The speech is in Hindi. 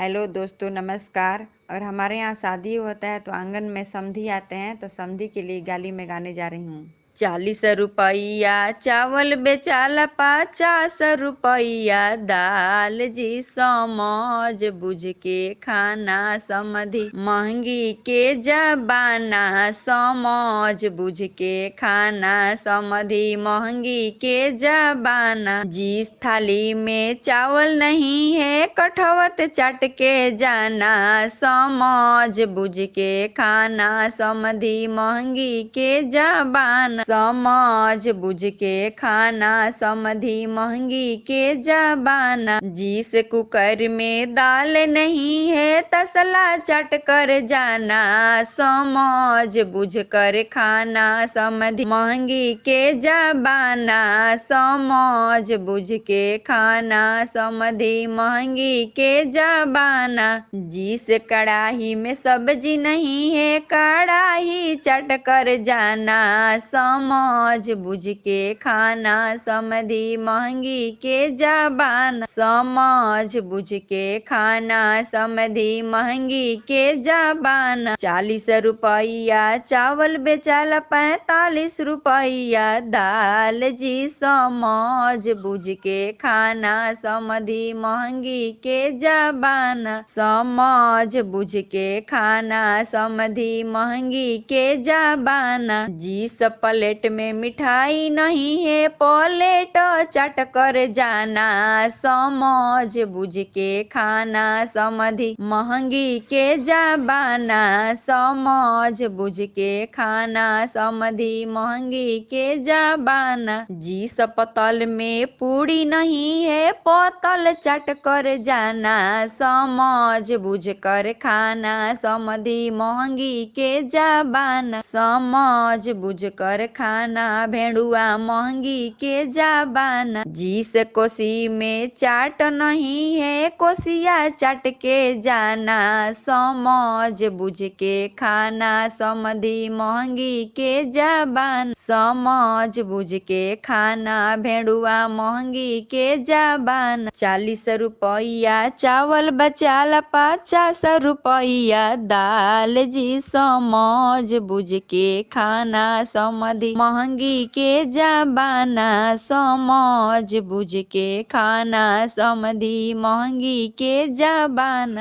हेलो दोस्तों, नमस्कार। और हमारे यहाँ शादी होता है तो आंगन में समधी आते हैं, तो समधी के लिए गाली में गाने जा रही हूँ। 40 रुपया चावल बेचाला, 50 रुपया दाल जी, समझ बुझ के खाना समधी, महंगी के जबाना, समझ बुझ के खाना समधी, महंगी के जबाना। जिस थाली में चावल नहीं है, कठवत चट के जाना, समझ बुझ के खाना समधी, महंगी के जबाना, समझ बुझ के खाना समधी, महंगी के जबाना। जिस कुकर में दाल नहीं है, तसला चट कर जाना, समझ बुझ कर खाना समधी, महंगी के जबाना, समझ बुझ के खाना समधी, महंगी के जबाना। जिस कड़ाही में सब्जी नहीं है, कड़ाही चट कर जाना, समझ बुझ के खाना समधी, महंगी के जबाना, समझ बुझ के खाना समधी, महंगी के जबाना। 40 रुपया चावल बेचाला, 45 रुपया दाल जी, समझ बुझ के खाना समधी, महंगी के जबाना, समझ बुझ के खाना समधी, महंगी के जबाना। जिस प्लेट में मिठाई नहीं है, प्लेट चट कर जाना, समझ बुझ के खाना समधी, महंगी के जबाना, समझ बुझ के खाना समधी, महंगी के जबाना। जिस पतल में पूरी नहीं है, पतल चट कर जाना, समझ बुझ कर खाना समधी, महंगी के जबाना, समझ बुझ कर खाना भेड़ुआ, महंगी के जबाना। जिस कोसी में चाट नहीं है, कोसिया चट के जाना, समझ बुझ के खाना समधी, महंगी के जबाना, समझ बुझ के खाना भेड़ुआ, महंगी के जबाना। 40 रुपया चावल बचाला, 50 रुपया दाल जी, समझ बुझ के खाना समधी, महंगी के जबाना, समझ बुझ के खाना समधी, महंगी के जबाना।